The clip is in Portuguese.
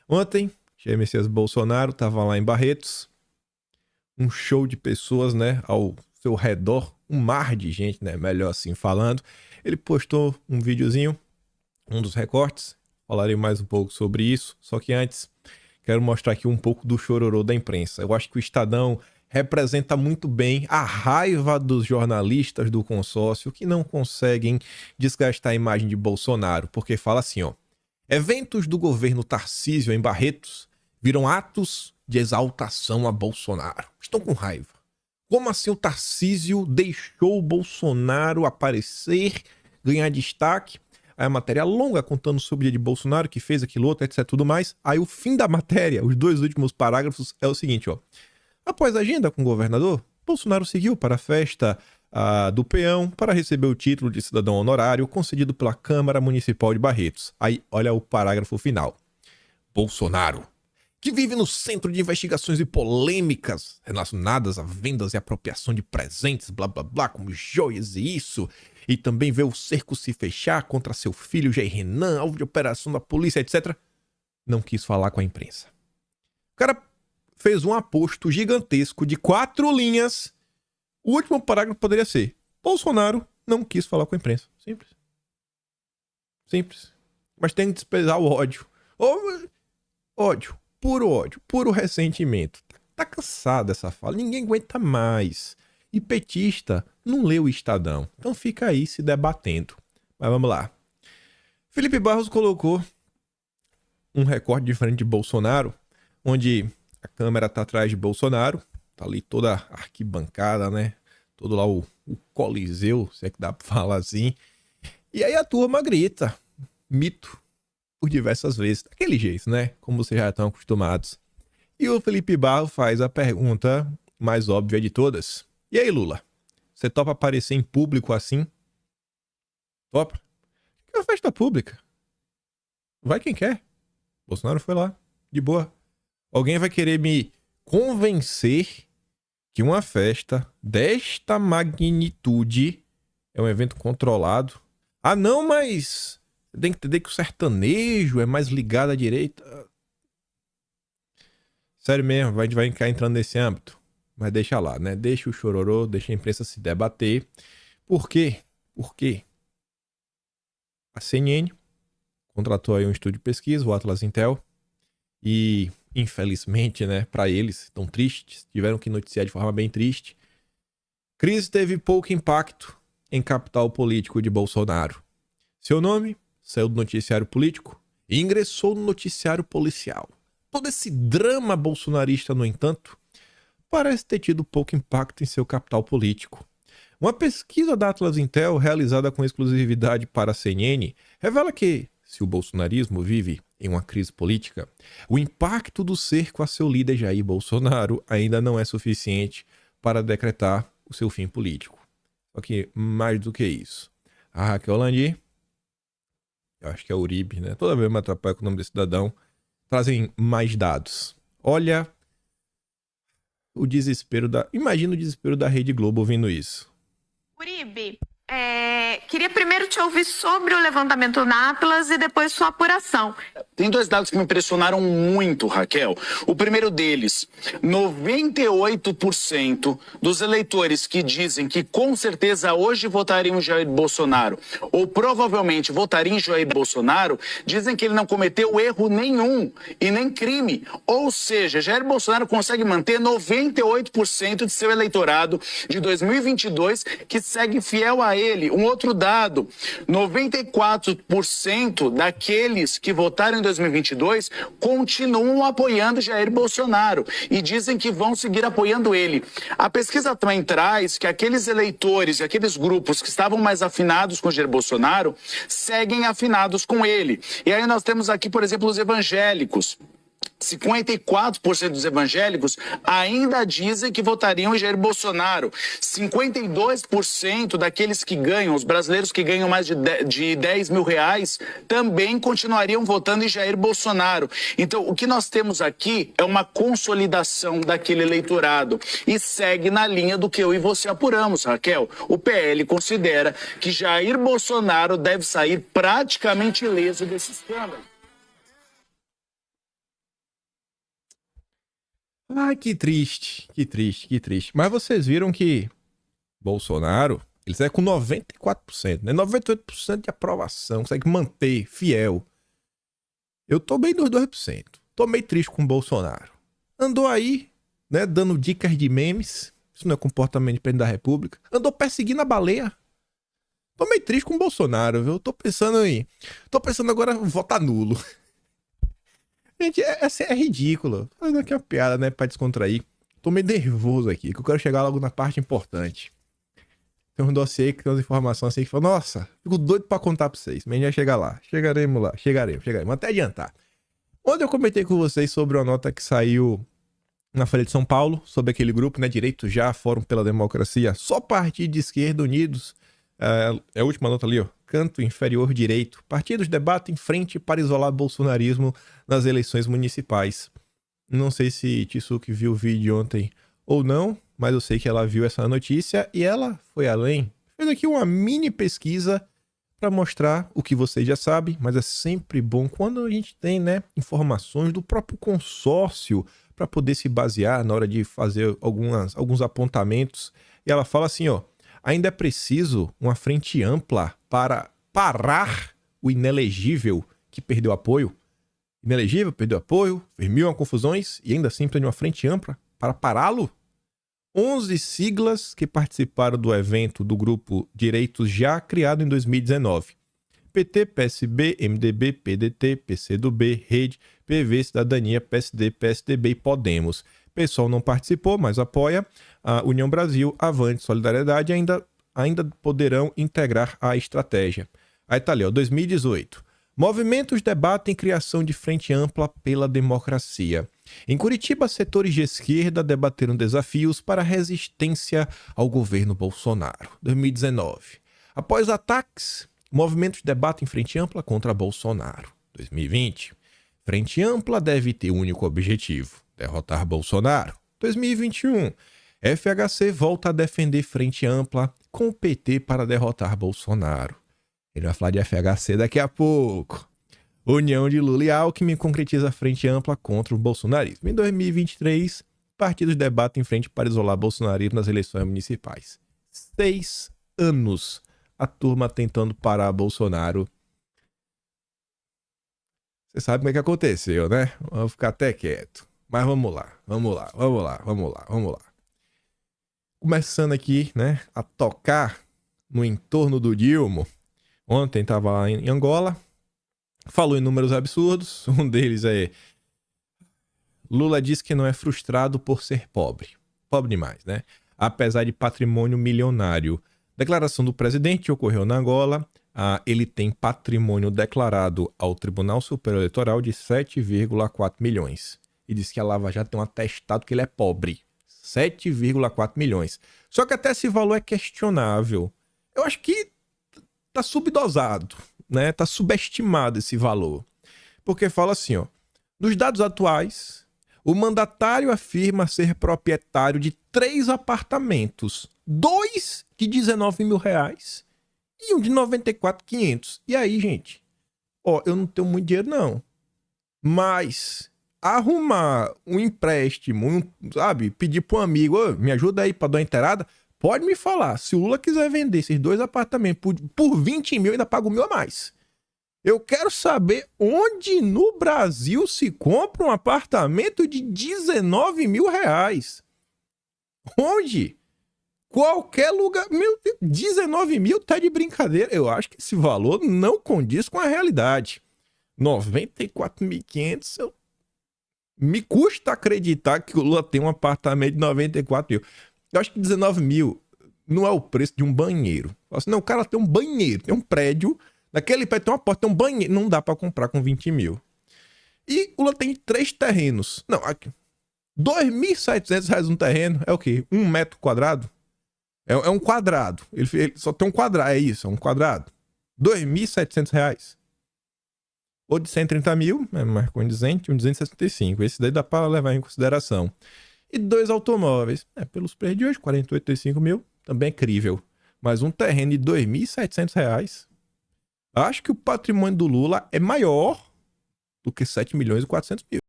Ontem, Jair Messias Bolsonaro estava lá em Barretos, um show de pessoas, né, ao seu redor, um mar de gente, né, melhor assim falando. Ele postou um videozinho, um dos recortes, falarei mais um pouco sobre isso, só que antes quero mostrar aqui um pouco do chororô da imprensa. Eu acho que o Estadão representa muito bem a raiva dos jornalistas do consórcio que não conseguem desgastar a imagem de Bolsonaro, porque fala assim, ó: eventos do governo Tarcísio em Barretos viram atos de exaltação a Bolsonaro. Estão com raiva. Como assim o Tarcísio deixou o Bolsonaro aparecer, ganhar destaque? Aí a matéria longa contando sobre o dia de Bolsonaro, que fez aquilo outro, etc, tudo mais. Aí o fim da matéria, os dois últimos parágrafos, é o seguinte, ó: após a agenda com o governador, Bolsonaro seguiu para a festa do peão para receber o título de cidadão honorário concedido pela Câmara Municipal de Barretos. Aí, olha o parágrafo final. Bolsonaro, que vive no centro de investigações e polêmicas relacionadas a vendas e apropriação de presentes, blá blá blá, como joias e isso, e também vê o cerco se fechar contra seu filho Jair Renan, alvo de operação da polícia, etc., não quis falar com a imprensa. O cara fez um aposto gigantesco de 4 linhas. O último parágrafo poderia ser: Bolsonaro não quis falar com a imprensa. Simples. Simples. Mas tem que desprezar o ódio. Ódio. Puro ódio. Puro ressentimento. Tá cansado dessa fala. Ninguém aguenta mais. E petista não lê o Estadão. Então fica aí se debatendo. Mas vamos lá. Felipe Barros colocou um recorte diferente de Bolsonaro, onde a câmera tá atrás de Bolsonaro, tá ali toda a arquibancada, né? Todo lá o coliseu, se é que dá pra falar assim. E aí a turma grita, mito, por diversas vezes. Daquele jeito, né? Como vocês já estão acostumados. E o Felipe Barros faz a pergunta mais óbvia de todas. E aí, Lula? Você topa aparecer em público assim? Topa? É uma festa pública. Vai quem quer. Bolsonaro foi lá, de boa. Alguém vai querer me convencer que uma festa desta magnitude é um evento controlado? Ah, não, mas tem que entender que o sertanejo é mais ligado à direita. Sério mesmo, a gente vai ficar entrando nesse âmbito. Mas deixa lá, né? Deixa o chororô, deixa a imprensa se debater. Por quê? Porque a CNN contratou aí um estúdio de pesquisa, o Atlas Intel, e infelizmente, né, para eles, estão tristes, tiveram que noticiar de forma bem triste. Crise teve pouco impacto em capital político de Bolsonaro. Seu nome saiu do noticiário político e ingressou no noticiário policial. Todo esse drama bolsonarista, no entanto, parece ter tido pouco impacto em seu capital político. Uma pesquisa da Atlas Intel, realizada com exclusividade para a CNN, revela que, se o bolsonarismo vive em uma crise política, o impacto do cerco a seu líder Jair Bolsonaro ainda não é suficiente para decretar o seu fim político. Só que, mais do que isso, a Raquel Landi, eu acho que é Uribe, né? Toda vez me atrapalha com o nome desse cidadão, trazem mais dados. Olha o desespero da... Imagina o desespero da Rede Globo ouvindo isso. Uribe, queria primeiro te ouvir sobre o levantamento na Atlas e depois sua apuração. Tem 2 dados que me impressionaram muito, Raquel. O primeiro deles, 98% dos eleitores que dizem que com certeza hoje votariam em Jair Bolsonaro ou provavelmente votariam em Jair Bolsonaro, dizem que ele não cometeu erro nenhum e nem crime. Ou seja, Jair Bolsonaro consegue manter 98% de seu eleitorado de 2022 que segue fiel a ele. Um outro dado, 94% daqueles que votaram em 2022 continuam apoiando Jair Bolsonaro e dizem que vão seguir apoiando ele. A pesquisa também traz que aqueles eleitores e aqueles grupos que estavam mais afinados com Jair Bolsonaro seguem afinados com ele. E aí nós temos aqui, por exemplo, os evangélicos. 54% dos evangélicos ainda dizem que votariam em Jair Bolsonaro. 52% daqueles que ganham, os brasileiros que ganham mais de 10 mil reais, também continuariam votando em Jair Bolsonaro. Então, o que nós temos aqui é uma consolidação daquele eleitorado e segue na linha do que eu e você apuramos, Raquel. O PL considera que Jair Bolsonaro deve sair praticamente ileso desse escândalo. Ai, que triste, que triste, que triste. Mas vocês viram que Bolsonaro, ele sai com 94%, né? 98% de aprovação, consegue manter fiel. Eu tô bem dos 2%. Tô meio triste com o Bolsonaro. Andou aí, né, dando dicas de memes. Isso não é comportamento de presidente da República. Andou perseguindo a baleia. Tô meio triste com o Bolsonaro, viu? Tô pensando agora em votar nulo. Gente, essa é ridícula. Fazendo aqui uma piada, né, pra descontrair. Tô meio nervoso aqui, que eu quero chegar logo na parte importante. Tem um dossiê que tem umas informações assim que fala, nossa, fico doido pra contar pra vocês. Mas a gente vai chegar lá. Chegaremos lá. Chegaremos. Vamos até adiantar. Ontem eu comentei com vocês sobre uma nota que saiu na Folha de São Paulo, sobre aquele grupo, né, Direito Já, Fórum pela Democracia, só partido de esquerda unidos. É a última nota ali, ó. Canto inferior direito. Partidos debatem frente para isolar bolsonarismo nas eleições municipais. Não sei se Tsuki viu o vídeo ontem ou não, mas eu sei que ela viu essa notícia e ela foi além. Fez aqui uma mini pesquisa para mostrar o que vocês já sabem, mas é sempre bom quando a gente tem, né, informações do próprio consórcio para poder se basear na hora de fazer alguns apontamentos. E ela fala assim, ó, ainda é preciso uma frente ampla para parar o inelegível que perdeu apoio. Inelegível, perdeu apoio, fez mil confusões e ainda assim precisa de uma frente ampla para pará-lo? 11 siglas que participaram do evento do grupo Direitos Já, criado em 2019. PT, PSB, MDB, PDT, PCdoB, Rede, PV, Cidadania, PSD, PSDB e Podemos. PSOL não participou, mas apoia. A União Brasil, Avante, Solidariedade ainda poderão integrar a estratégia. Aí tá ali, ó, 2018. Movimentos debatem criação de frente ampla pela democracia. Em Curitiba, setores de esquerda debateram desafios para a resistência ao governo Bolsonaro. 2019. Após ataques, movimentos debatem frente ampla contra Bolsonaro. 2020. Frente ampla deve ter um único objetivo: derrotar Bolsonaro. 2021. FHC volta a defender frente ampla com o PT para derrotar Bolsonaro. Ele vai falar de FHC daqui a pouco. União de Lula e Alckmin concretiza frente ampla contra o bolsonarismo. Em 2023, partidos debatem frente para isolar bolsonarismo nas eleições municipais. 6 anos a turma tentando parar Bolsonaro. Você sabe como é que aconteceu, né? Vamos ficar até quieto. Mas vamos lá. Começando aqui, né, a tocar no entorno do Dilma. Ontem estava lá em Angola, falou em números absurdos. Um deles é: Lula diz que não é frustrado por ser pobre. Pobre demais, né? Apesar de patrimônio milionário. Declaração do presidente ocorreu na Angola. Ele tem patrimônio declarado ao Tribunal Superior Eleitoral de 7,4 milhões. E diz que a Lava Jato tem um atestado que ele é pobre. 7,4 milhões. Só que até esse valor é questionável. Eu acho que tá subdosado, né? Tá subestimado esse valor. Porque fala assim, ó, nos dados atuais, o mandatário afirma ser proprietário de 3 apartamentos, 2 de 19 mil reais e um de 94.500. E aí, gente, ó, eu não tenho muito dinheiro não, mas arrumar um empréstimo, sabe, pedir para um amigo, oh, me ajuda aí para dar uma inteirada. Pode me falar, se o Lula quiser vender esses 2 apartamentos por 20 mil, ainda paga o mil a mais. Eu quero saber onde no Brasil se compra um apartamento de 19 mil reais. Onde? Qualquer lugar. Meu Deus, 19 mil tá de brincadeira. Eu acho que esse valor não condiz com a realidade. 94.500, me custa acreditar que o Lula tem um apartamento de 94 mil. Eu acho que 19 mil não é o preço de um banheiro. Assim, não, o cara tem um banheiro, tem um prédio, naquele prédio tem uma porta, tem um banheiro. Não dá pra comprar com 20 mil. E o Lula tem 3 terrenos. Não, aqui. R$2.700 um terreno é o quê? 1 metro quadrado? É um quadrado. Ele só tem um quadrado, é isso, é um quadrado. R$2.700. Ou de 130 mil, mais condizente, um 265. Esse daí dá pra levar em consideração. E 2 automóveis. Pelos preços de hoje, 48, 35 mil, também é crível. Mas um terreno de R$2.700, acho que o patrimônio do Lula é maior do que 7 milhões e 400 mil.